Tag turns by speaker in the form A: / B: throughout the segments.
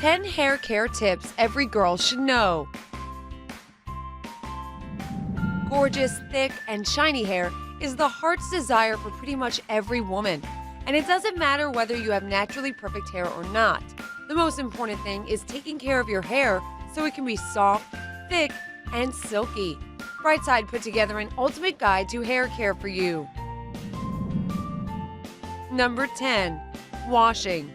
A: 10 hair care tips every girl should know. Gorgeous, thick, and shiny hair is the heart's desire for pretty much every woman. And it doesn't matter whether you have naturally perfect hair or not. The most important thing is taking care of your hair so it can be soft, thick, and silky. Brightside put together an ultimate guide to hair care for you. Number 10. Washing.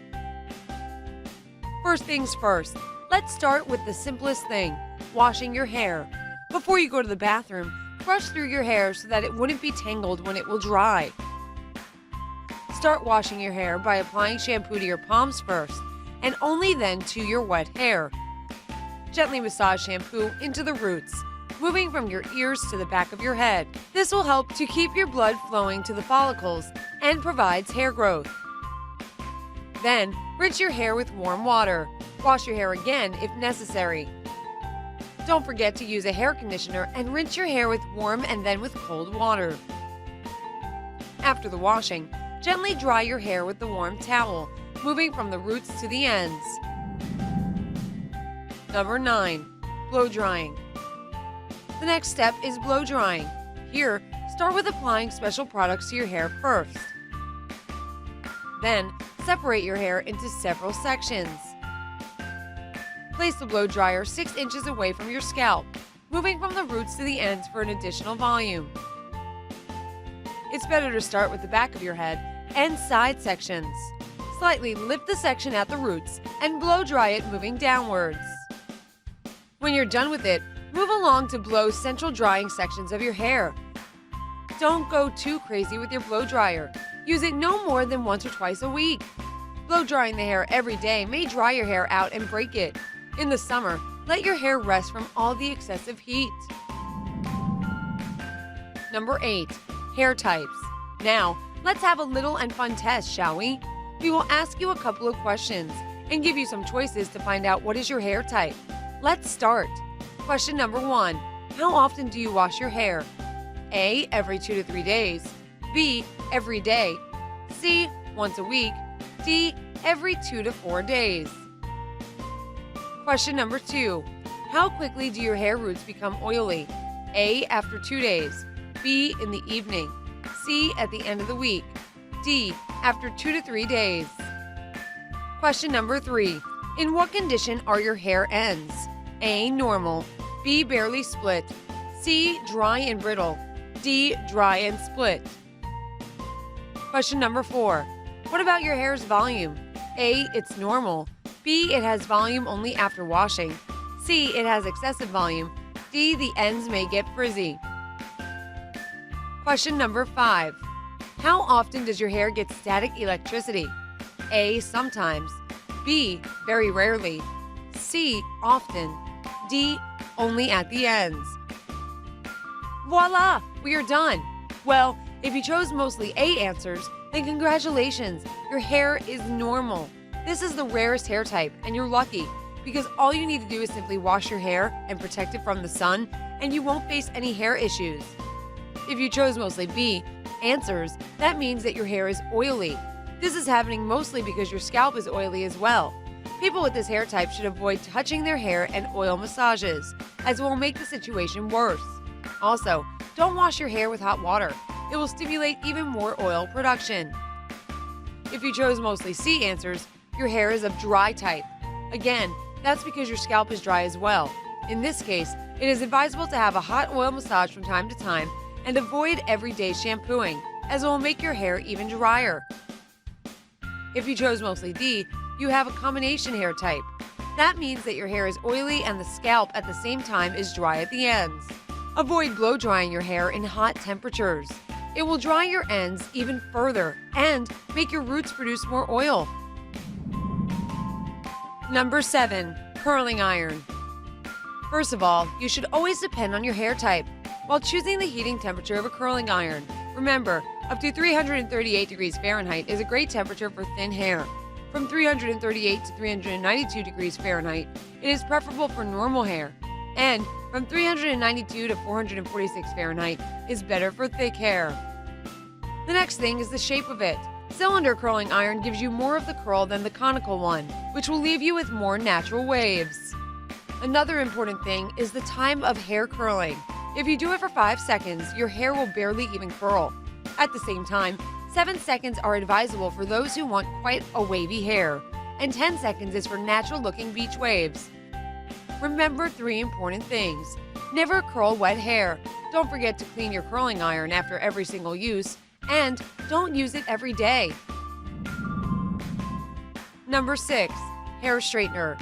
A: First things first, let's start with the simplest thing, washing your hair. Before you go to the bathroom, brush through your hair so that it wouldn't be tangled when it will dry. Start washing your hair by applying shampoo to your palms first, and only then to your wet hair. Gently massage shampoo into the roots, moving from your ears to the back of your head. This will help to keep your blood flowing to the follicles and provides hair growth. Then, rinse your hair with warm water. Wash your hair again if necessary. Don't forget to use a hair conditioner and rinse your hair with warm and then with cold water. After the washing, gently dry your hair with the warm towel, moving from the roots to the ends. Number 9. Blow drying. The next step is blow drying. Here, start with applying special products to your hair first. Then, separate your hair into several sections. Place the blow dryer 6 inches away from your scalp, moving from the roots to the ends for an additional volume. It's better to start with the back of your head and side sections. Slightly lift the section at the roots and blow dry it moving downwards. When you're done with it, move along to blow central drying sections of your hair. Don't go too crazy with your blow dryer. Use it no more than once or twice a week. Blow drying the hair every day may dry your hair out and break it. In the summer, let your hair rest from all the excessive heat. Number 8. Hair types. Now, let's have a little and fun test, shall we? We will ask you a couple of questions and give you some choices to find out what is your hair type. Let's start. Question number 1. How often do you wash your hair? A. Every 2 to 3 days. B. Every day. C. Once a week. D. Every 2 to 4 days. Question number 2. How quickly do your hair roots become oily? A. After 2 days. B. In the evening. C. At the end of the week. D. After 2 to 3 days. Question number 3. In what condition are your hair ends? A. Normal. B. Barely split. C. Dry and brittle. D. Dry and split. Question number 4. What about your hair's volume? A. It's normal. B. It has volume only after washing. C. It has excessive volume. D. The ends may get frizzy. Question number 5. How often does your hair get static electricity? A. Sometimes. B. Very rarely. C. Often. D. Only at the ends. Voila! We are done. Well, if you chose mostly A answers, then congratulations, your hair is normal. This is the rarest hair type, and you're lucky, because all you need to do is simply wash your hair and protect it from the sun, and you won't face any hair issues. If you chose mostly B answers, that means that your hair is oily. This is happening mostly because your scalp is oily as well. People with this hair type should avoid touching their hair and oil massages, as it will make the situation worse. Also, don't wash your hair with hot water. It will stimulate even more oil production. If you chose mostly C answers, your hair is of dry type. Again, that's because your scalp is dry as well. In this case, it is advisable to have a hot oil massage from time to time and avoid everyday shampooing, as it will make your hair even drier. If you chose mostly D, you have a combination hair type. That means that your hair is oily and the scalp at the same time is dry at the ends. Avoid blow drying your hair in hot temperatures. It will dry your ends even further and make your roots produce more oil. Number 7. Curling iron. First of all, you should always depend on your hair type while choosing the heating temperature of a curling iron. Remember, up to 338 degrees Fahrenheit is a great temperature for thin hair. From 338 to 392 degrees Fahrenheit, it is preferable for normal hair. And from 392 to 446 Fahrenheit is better for thick hair. The next thing is the shape of it. Cylinder curling iron gives you more of the curl than the conical one, which will leave you with more natural waves. Another important thing is the time of hair curling. If you do it for 5 seconds, your hair will barely even curl. At the same time, 7 seconds are advisable for those who want quite a wavy hair, and 10 seconds is for natural-looking beach waves. Remember 3 important things. Never curl wet hair. Don't forget to clean your curling iron after every single use, and don't use it every day. Number 6. Hair straightener.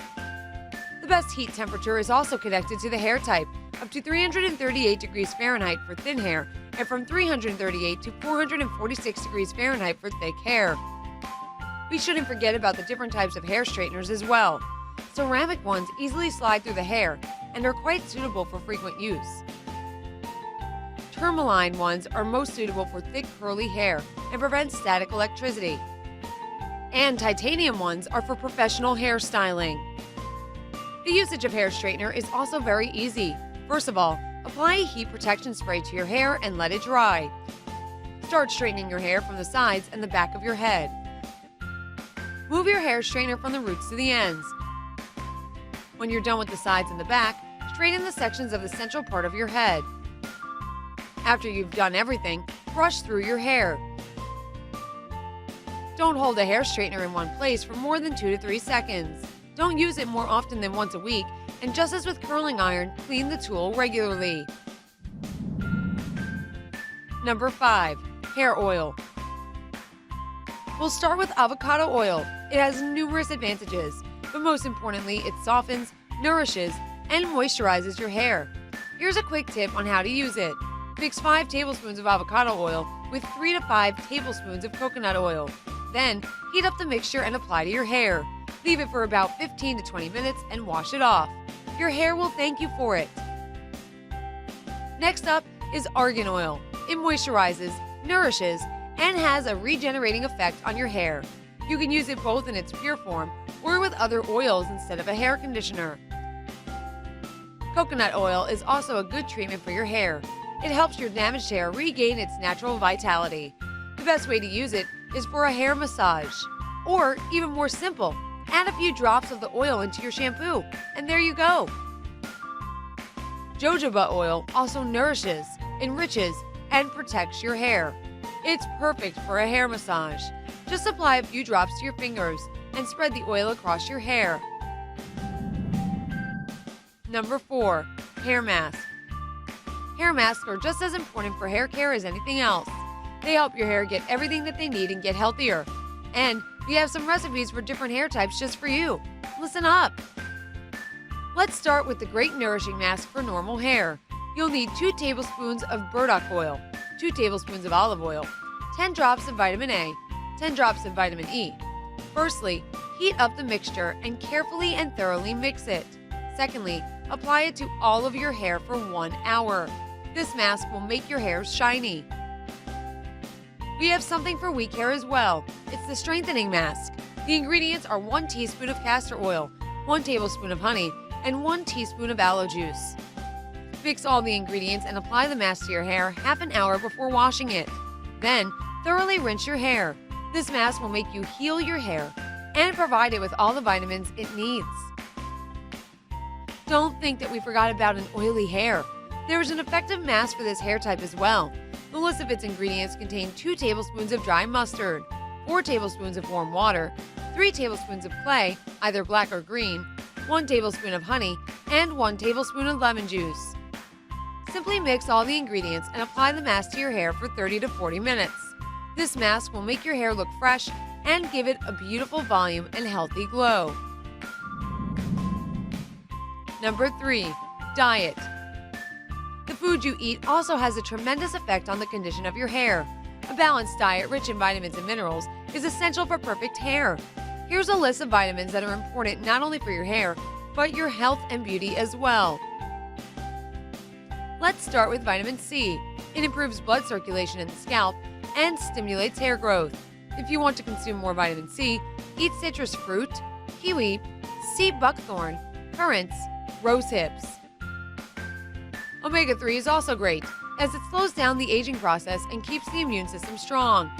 A: The best heat temperature is also connected to the hair type, up to 338 degrees Fahrenheit for thin hair, and from 338 to 446 degrees Fahrenheit for thick hair. We shouldn't forget about the different types of hair straighteners as well. Ceramic ones easily slide through the hair and are quite suitable for frequent use. Tourmaline ones are most suitable for thick curly hair and prevent static electricity. And titanium ones are for professional hairstyling. The usage of hair straightener is also very easy. First of all, apply a heat protection spray to your hair and let it dry. Start straightening your hair from the sides and the back of your head. Move your hair straightener from the roots to the ends. When you're done with the sides and the back, straighten the sections of the central part of your head. After you've done everything, brush through your hair. Don't hold a hair straightener in one place for more than 2 to 3 seconds. Don't use it more often than once a week, and just as with curling iron, clean the tool regularly. Number 5. Hair oil. We'll start with avocado oil. It has numerous advantages, but most importantly, it softens, nourishes, and moisturizes your hair. Here's a quick tip on how to use it. Mix 5 tablespoons of avocado oil with 3 to 5 tablespoons of coconut oil. Then, heat up the mixture and apply to your hair. Leave it for about 15 to 20 minutes and wash it off. Your hair will thank you for it. Next up is argan oil. It moisturizes, nourishes, and has a regenerating effect on your hair. You can use it both in its pure form or with other oils instead of a hair conditioner. Coconut oil is also a good treatment for your hair. It helps your damaged hair regain its natural vitality. The best way to use it is for a hair massage. Or, even more simple, add a few drops of the oil into your shampoo, and there you go. Jojoba oil also nourishes, enriches, and protects your hair. It's perfect for a hair massage. Just apply a few drops to your fingers and spread the oil across your hair. Number 4. Hair mask. Hair masks are just as important for hair care as anything else. They help your hair get everything that they need and get healthier. And we have some recipes for different hair types just for you. Listen up! Let's start with the Great Nourishing Mask for normal hair. You'll need 2 tablespoons of burdock oil, 2 tablespoons of olive oil, 10 drops of vitamin A, 10 drops of vitamin E. Firstly, heat up the mixture and carefully and thoroughly mix it. Secondly, apply it to all of your hair for 1 hour. This mask will make your hair shiny. We have something for weak hair as well. It's the Strengthening Mask. The ingredients are 1 teaspoon of castor oil, 1 tablespoon of honey, and 1 teaspoon of aloe juice. Mix all the ingredients and apply the mask to your hair half an hour before washing it. Then, thoroughly rinse your hair. This mask will make you heal your hair and provide it with all the vitamins it needs. Don't think that we forgot about an oily hair. There is an effective mask for this hair type as well. The list of its ingredients contain 2 tablespoons of dry mustard, 4 tablespoons of warm water, 3 tablespoons of clay, either black or green, 1 tablespoon of honey, and 1 tablespoon of lemon juice. Simply mix all the ingredients and apply the mask to your hair for 30 to 40 minutes. This mask will make your hair look fresh and give it a beautiful volume and healthy glow. Number 3. Diet. The food you eat also has a tremendous effect on the condition of your hair. A balanced diet rich in vitamins and minerals is essential for perfect hair. Here's a list of vitamins that are important not only for your hair, but your health and beauty as well. Let's start with vitamin C. It improves blood circulation in the scalp and stimulates hair growth. If you want to consume more vitamin C, eat citrus fruit, kiwi, sea buckthorn, currants, rose hips. Omega-3 is also great, as it slows down the aging process and keeps the immune system strong.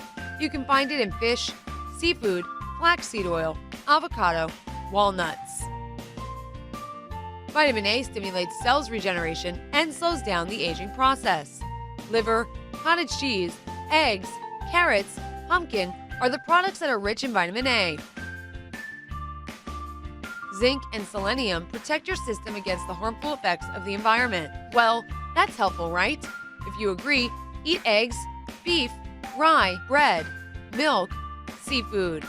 A: You can find it in fish, seafood, flaxseed oil, avocado, walnuts. Vitamin A stimulates cells regeneration and slows down the aging process. Liver, cottage cheese, eggs, carrots, pumpkin are the products that are rich in vitamin A. Zinc and selenium protect your system against the harmful effects of the environment. Well, that's helpful, right? If you agree, eat eggs, beef, rye, bread, milk, seafood.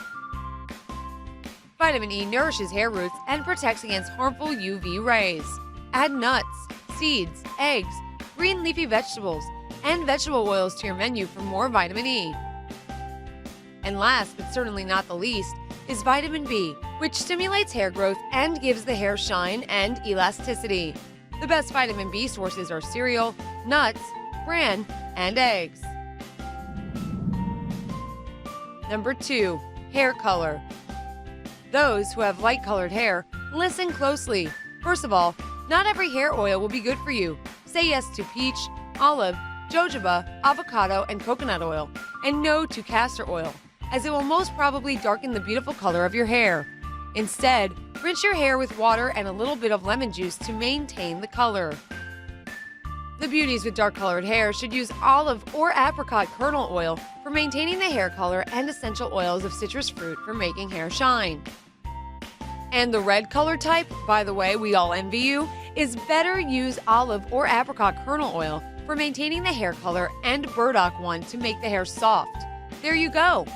A: Vitamin E nourishes hair roots and protects against harmful UV rays. Add nuts, seeds, eggs, green leafy vegetables, and vegetable oils to your menu for more vitamin E. And last, but certainly not the least, is vitamin B, which stimulates hair growth and gives the hair shine and elasticity. The best vitamin B sources are cereal, nuts, bran, and eggs. Number 2. Hair color. Those who have light-colored hair, listen closely. First of all, not every hair oil will be good for you. Say yes to peach, olive, jojoba, avocado, and coconut oil, and no to castor oil, as it will most probably darken the beautiful color of your hair. Instead, rinse your hair with water and a little bit of lemon juice to maintain the color. The beauties with dark-colored hair should use olive or apricot kernel oil for maintaining the hair color and essential oils of citrus fruit for making hair shine. And the red color type, by the way, we all envy you, is better use olive or apricot kernel oil for maintaining the hair color and burdock one to make the hair soft. There you go.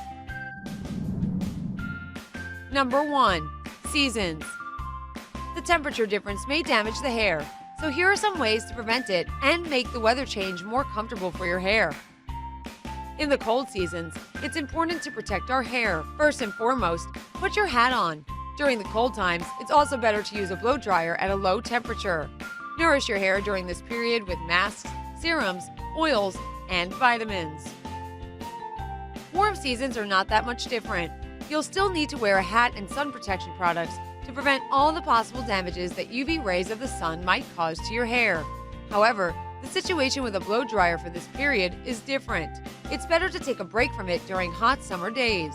A: Number 1. Seasons. The temperature difference may damage the hair, so here are some ways to prevent it and make the weather change more comfortable for your hair. In the cold seasons, it's important to protect our hair. First and foremost, put your hat on. During the cold times, it's also better to use a blow dryer at a low temperature. Nourish your hair during this period with masks, serums, oils, and vitamins. Warm seasons are not that much different. You'll still need to wear a hat and sun protection products to prevent all the possible damages that UV rays of the sun might cause to your hair. However, the situation with a blow dryer for this period is different. It's better to take a break from it during hot summer days.